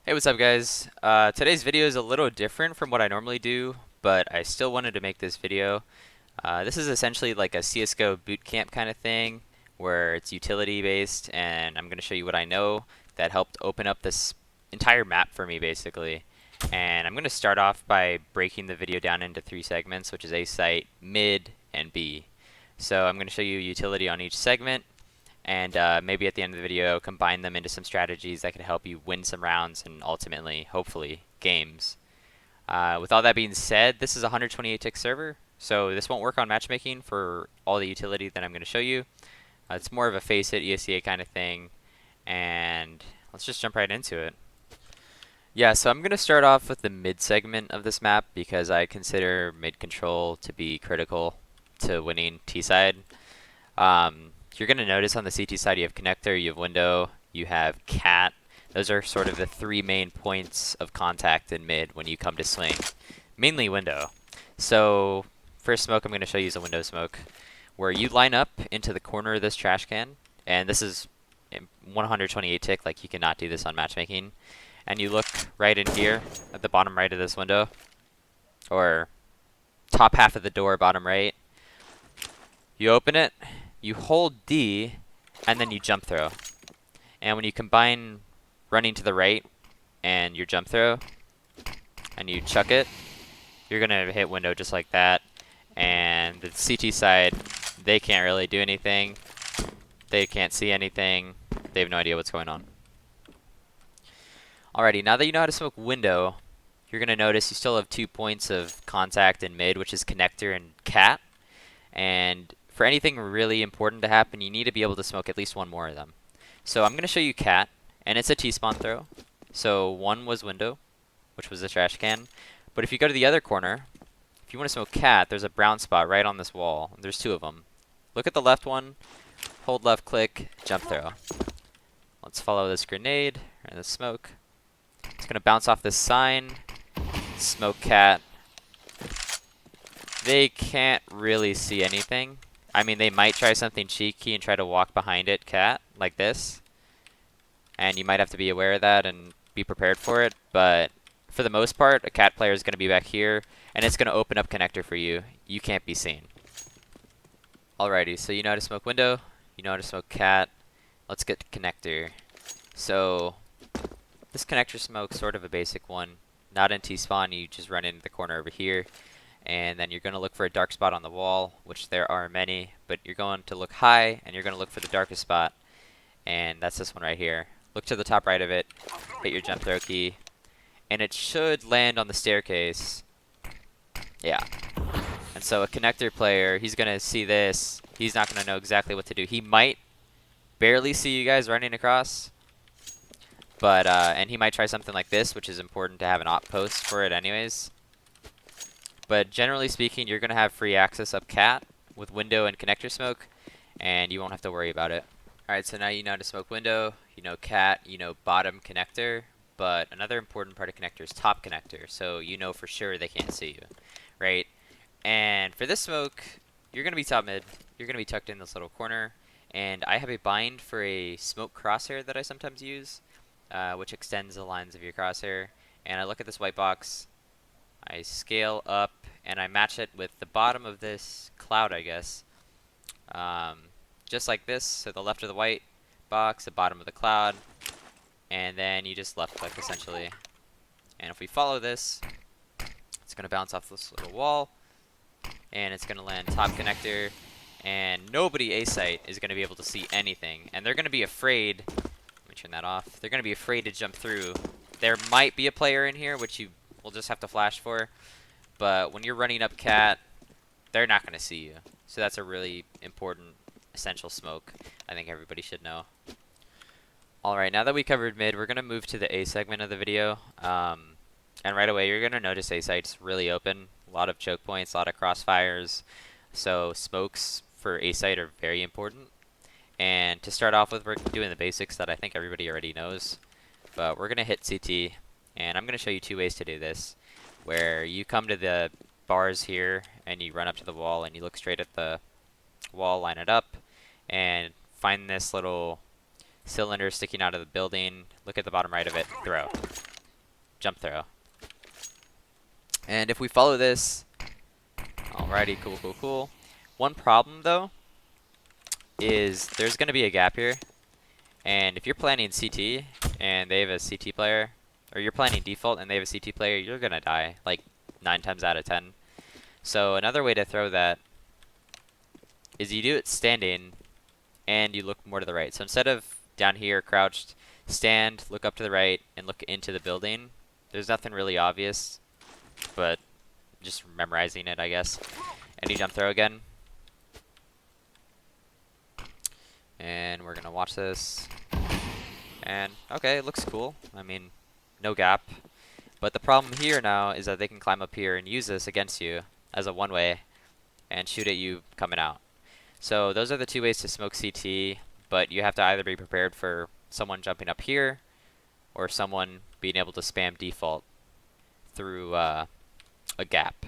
Hey, what's up guys? Today's video is a little different from what I normally do, but I still wanted to make this video. This is essentially like a CSGO bootcamp kind of thing, where it's utility based, and I'm going to show you what I know that helped open up this entire map for me basically. And I'm going to start off by breaking the video down into three segments, which is A site, mid, and B. So I'm going to show you utility on each segment, and maybe at the end of the video combine them into some strategies that can help you win some rounds and ultimately, hopefully, games. With all that being said, this is a 128 tick server, so this won't work on matchmaking for all the utility that I'm going to show you. It's more of a face it ESEA kind of thing, and let's just jump right into it. Yeah, so I'm going to start off with the mid segment of this map because I consider mid control to be critical to winning T side. You're going to notice on the CT side you have connector, you have window, you have cat. Those are sort of the three main points of contact in mid when you come to swing. Mainly window. So first smoke I'm going to show you is a window smoke, where you line up into the corner of this trash can, and this is 128 tick, like you cannot do this on matchmaking. And you look right in here at the bottom right of this window, or top half of the door, bottom right. You open it, you hold D, and then you jump throw. And when you combine running to the right and your jump throw, and you chuck it, you're going to hit window just like that. And the CT side, they can't really do anything. They can't see anything. They have no idea what's going on. Alrighty, now that you know how to smoke window, you're going to notice you still have 2 points of contact in mid, which is connector and cat. And for anything really important to happen, you need to be able to smoke at least one more of them. So I'm going to show you cat, and it's a T-spawn throw. So one was window, which was the trash can. But if you go to the other corner, if you want to smoke cat, there's a brown spot right on this wall. There's two of them. Look at the left one, hold left click, jump throw. Let's follow this grenade, and the smoke. It's going to bounce off this sign, smoke cat. They can't really see anything. I mean, they might try something cheeky and try to walk behind it, cat, like this. And you might have to be aware of that and be prepared for it. But for the most part, a cat player is going to be back here, and it's going to open up connector for you. You can't be seen. Alrighty, so you know how to smoke window, you know how to smoke cat. Let's get to connector. So this connector smoke's sort of a basic one. Not in T-spawn, you just run into the corner over here. And then you're going to look for a dark spot on the wall, which there are many, but you're going to look high, and you're going to look for the darkest spot, and that's this one right here. Look to the top right of it, hit your jump throw key, and it should land on the staircase. Yeah. And so a connector player, he's going to see this. He's not going to know exactly what to do. He might barely see you guys running across, but and he might try something like this, which is important to have an op post for it anyways. But generally speaking, you're going to have free access up cat with window and connector smoke, and you won't have to worry about it. Alright, so now you know how to smoke window, you know cat, you know bottom connector, but another important part of connector is top connector, so you know for sure they can't see you, right? And for this smoke, you're going to be top mid, you're going to be tucked in this little corner, and I have a bind for a smoke crosshair that I sometimes use, which extends the lines of your crosshair, and I look at this white box, I scale up, and I match it with the bottom of this cloud, I guess. Just like this, so the left of the white box, the bottom of the cloud, and then you just left click essentially. And if we follow this, it's going to bounce off this little wall, and it's going to land top connector, and nobody A-site is going to be able to see anything. And they're going to be afraid, let me turn that off, they're going to be afraid to jump through. There might be a player in here, which you will just have to flash for, but when you're running up cat, they're not going to see you. So that's a really important, essential smoke I think everybody should know. Alright, now that we covered mid, we're going to move to the A segment of the video. And right away, you're going to notice A site's really open. A lot of choke points, a lot of crossfires. So smokes for A site are very important. And to start off with, we're doing the basics that I think everybody already knows. But we're going to hit CT. And I'm going to show you two ways to do this, where you come to the bars here and you run up to the wall and you look straight at the wall, line it up, and find this little cylinder sticking out of the building. Look at the bottom right of it, throw. jump throw. And if we follow this, alrighty, cool. One problem though is there's going to be a gap here, and if you're planning CT and they have a CT player, or you're planning default and they have a CT player, you're going to die like 9 times out of 10. So another way to throw that is you do it standing and you look more to the right. So instead of down here crouched, stand, look up to the right, and look into the building. There's nothing really obvious, but just memorizing it, I guess. And you jump throw again. And we're gonna watch this. And okay, it looks cool. I mean, no gap. But the problem here now is that they can climb up here and use this against you as a one-way and shoot at you coming out. So those are the two ways to smoke CT, but you have to either be prepared for someone jumping up here or someone being able to spam default through a gap.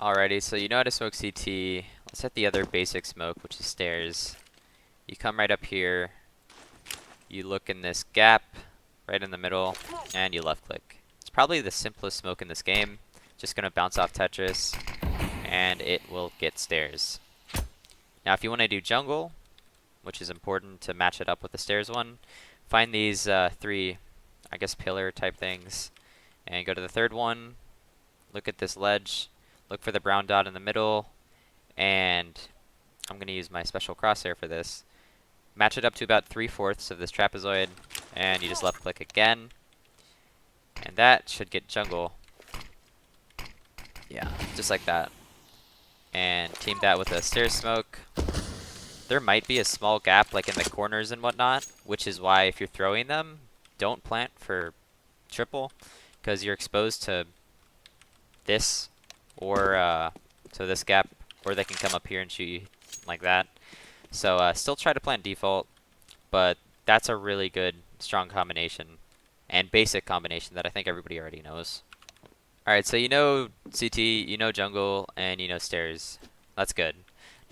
Alrighty, so you know how to smoke CT. Let's hit the other basic smoke, which is stairs. You come right up here, you look in this gap right in the middle, and you left click. It's probably the simplest smoke in this game. Just gonna bounce off tetris, and it will get stairs. Now if you want to do jungle, which is important to match it up with the stairs one, find these 3, I guess, pillar type things, and go to the third one, look at this ledge, look for the brown dot in the middle, and I'm going to use my special crosshair for this. Match it up to about 3/4 of this trapezoid, and you just left click again, and that should get jungle. Yeah, just like that. And team that with a stairs smoke. There might be a small gap like in the corners and whatnot, which is why if you're throwing them, don't plant for triple, because you're exposed to this or to this gap, or they can come up here and shoot you like that. So still try to plant default, but that's a really good strong combination and basic combination that I think everybody already knows. Alright, so you know CT, you know jungle, and you know stairs. That's good.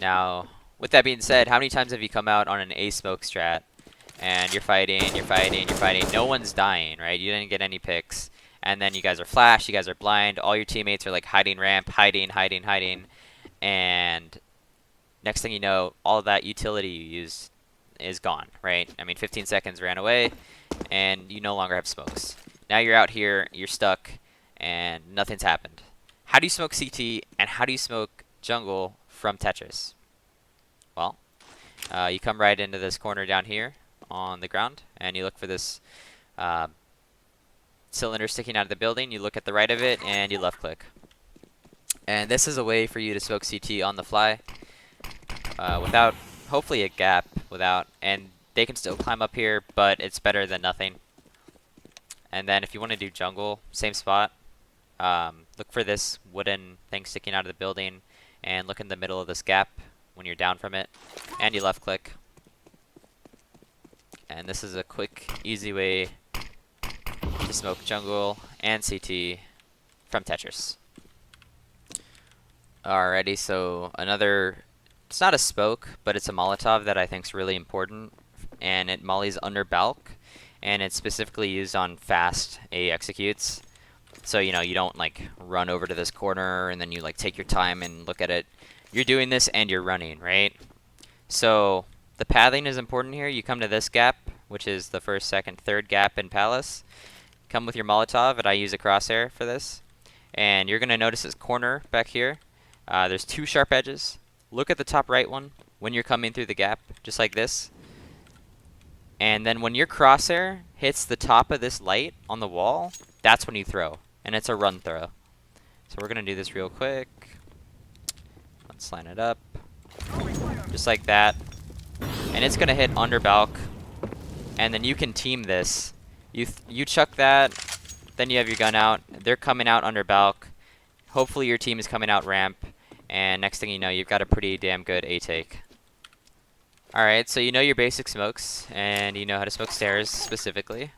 Now, with that being said, how many times have you come out on an A smoke strat and you're fighting, no one's dying, right? You didn't get any picks, and then you guys are flash, you guys are blind, all your teammates are like hiding ramp, hiding, and next thing you know, all of that utility you used is gone, right? I mean, 15 seconds ran away, and you no longer have smokes. Now you're out here, you're stuck, and nothing's happened. How do you smoke CT, and how do you smoke jungle from Tetris? Well, you come right into this corner down here on the ground, and you look for this cylinder sticking out of the building. You look at the right of it, and you left click. And this is a way for you to smoke CT on the fly without, hopefully, a gap, and they can still climb up here, but it's better than nothing. And then if you want to do jungle, same spot. Look for this wooden thing sticking out of the building, and look in the middle of this gap when you're down from it, and you left click. And this is a quick, easy way to smoke jungle and CT from Tetris. Alrighty, so another, it's not a smoke, but it's a Molotov that I think is really important, and it mollies UNDER-BALC, and it's specifically used on fast A executes. So, you know, you don't like run over to this corner and then you like take your time and look at it. You're doing this and you're running, right? So the pathing is important here. You come to this gap, which is the first, second, third gap in Palace. Come with your Molotov, and I use a crosshair for this. And you're going to notice this corner back here. There's 2 sharp edges. Look at the top right one when you're coming through the gap, just like this. And then when your crosshair hits the top of this light on the wall, that's when you throw. And it's a run throw. So we're going to do this real quick. Let's line it up. Just like that. And it's going to hit UNDER-BALC. And then you can team this. You chuck that, then you have your gun out. They're coming out UNDER-BALC. Hopefully your team is coming out ramp. And next thing you know, you've got a pretty damn good A-take. Alright, so you know your basic smokes, and you know how to smoke stairs specifically.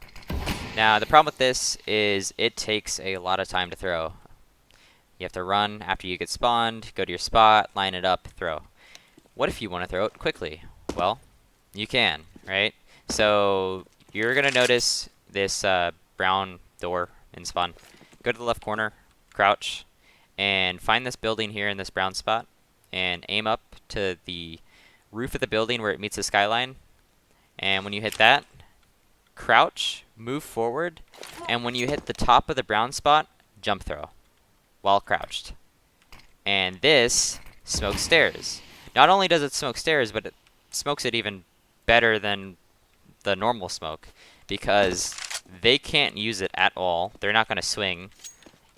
Now, the problem with this is it takes a lot of time to throw. You have to run after you get spawned, go to your spot, line it up, throw. What if you want to throw it quickly? Well, you can, right? So you're going to notice this brown door in spawn. Go to the left corner, crouch, and find this building here in this brown spot, and aim up to the roof of the building where it meets the skyline. And when you hit that, crouch, move forward, and when you hit the top of the brown spot, jump throw while crouched. And this smokes stairs. Not only does it smoke stairs, but it smokes it even better than the normal smoke, because they can't use it at all. They're not going to swing.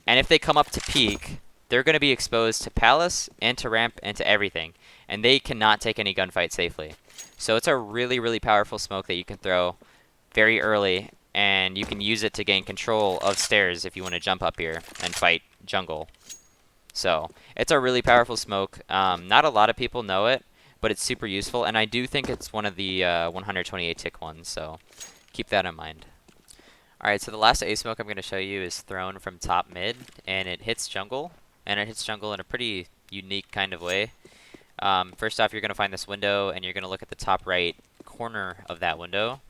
And if they come up to peak, they're going to be exposed to palace and to ramp and to everything. And they cannot take any gunfight safely. So it's a really, really powerful smoke that you can throw very early, and you can use it to gain control of stairs if you want to jump up here and fight jungle. So it's a really powerful smoke. Not a lot of people know it, but it's super useful, and I do think it's one of the 128 tick ones, so keep that in mind. Alright, so the last A smoke I'm going to show you is thrown from top mid, and it hits jungle, and it hits jungle in a pretty unique kind of way. First off, you're going to find this window, and you're going to look at the top right corner of that window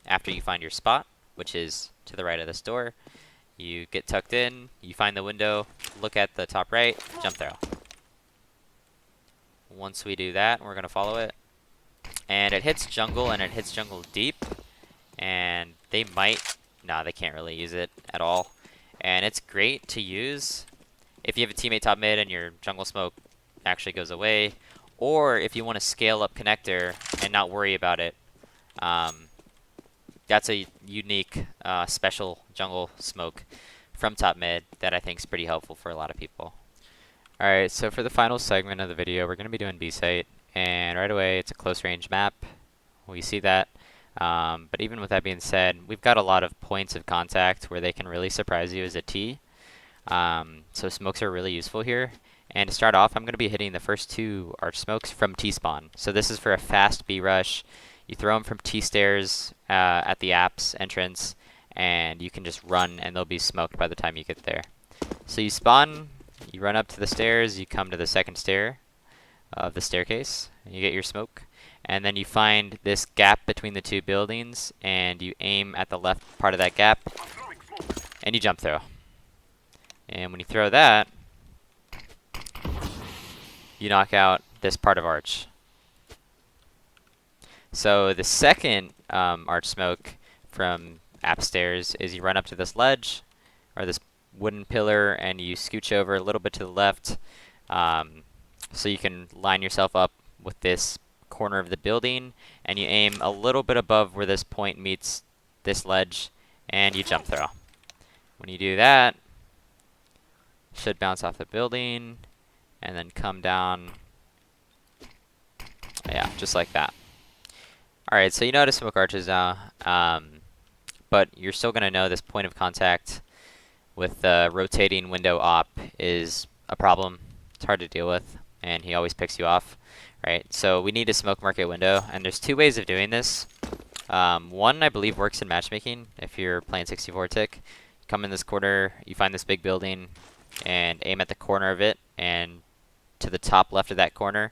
after you find your spot, which is to the right of this door. You get tucked in, you find the window, look at the top right, jump throw. Once we do that, we're going to follow it. And it hits jungle, and it hits jungle deep. And they might... No, they can't really use it at all. And it's great to use if you have a teammate top mid and your jungle smoke actually goes away. Or if you want to scale up connector and not worry about it. That's a unique, special jungle smoke from top mid that I think is pretty helpful for a lot of people. Alright, so for the final segment of the video, we're going to be doing B site. And right away, it's a close range map. We see that. But even with that being said, we've got a lot of points of contact where they can really surprise you as a T. So smokes are really useful here. And to start off, I'm going to be hitting the first two arch smokes from T-spawn. So this is for a fast B rush. You throw them from T-stairs at the apps entrance, and you can just run, and they'll be smoked by the time you get there. So you spawn, you run up to the stairs, you come to the second stair of the staircase, and you get your smoke. And then you find this gap between the two buildings, and you aim at the left part of that gap, and you jump throw. And when you throw that, you knock out this part of arch. So the second arch smoke from app stairs is you run up to this ledge, or this wooden pillar, and you scooch over a little bit to the left, so you can line yourself up with this corner of the building, and you aim a little bit above where this point meets this ledge, and you jump throw. When you do that, it should bounce off the building, and then come down, yeah, just like that. Alright, so you know how to smoke arches now, but you're still going to know this point of contact with the rotating window op is a problem. It's hard to deal with, and he always picks you off, right? So we need a smoke market window, and there's two ways of doing this. One, I believe, works in matchmaking if you're playing 64 tick. You come in this corner, you find this big building, and aim at the corner of it, and to the top left of that corner,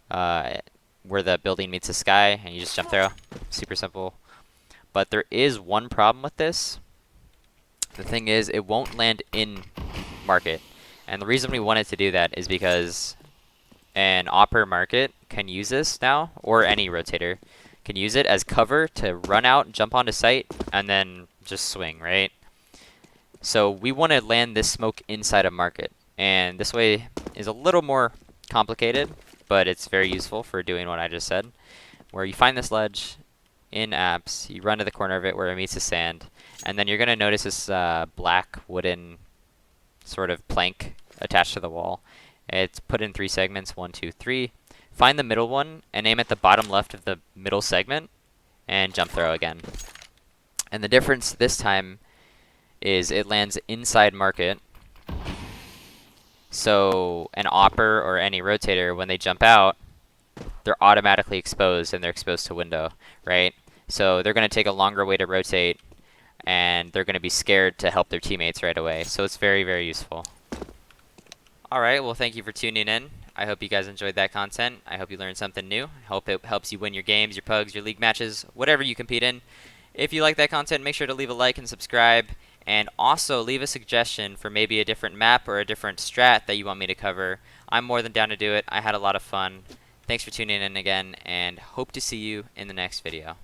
where the building meets the sky, and you just jump throw. Super simple. But there is one problem with this. The thing is, it won't land in market. And the reason we wanted to do that is because an opper market can use this now, or any rotator can use it as cover to run out, jump onto site, and then just swing, right? So we want to land this smoke inside a market. And this way is a little more complicated, but it's very useful for doing what I just said. Where you find this ledge in apps, you run to the corner of it where it meets the sand, and then you're going to notice this black wooden sort of plank attached to the wall. It's put in 3 segments, 1, 2, 3. Find the middle one and aim at the bottom left of the middle segment and jump throw again. And the difference this time is it lands inside market. So an opper or any rotator, when they jump out, they're automatically exposed, and they're exposed to window, right? So they're going to take a longer way to rotate, and they're going to be scared to help their teammates right away. So it's very, very useful. Alright, well, thank you for tuning in. I hope you guys enjoyed that content. I hope you learned something new. I hope it helps you win your games, your pugs, your league matches, whatever you compete in. If you like that content, make sure to leave a like and subscribe. And also leave a suggestion for maybe a different map or a different strat that you want me to cover. I'm more than down to do it. I had a lot of fun. Thanks for tuning in again, and hope to see you in the next video.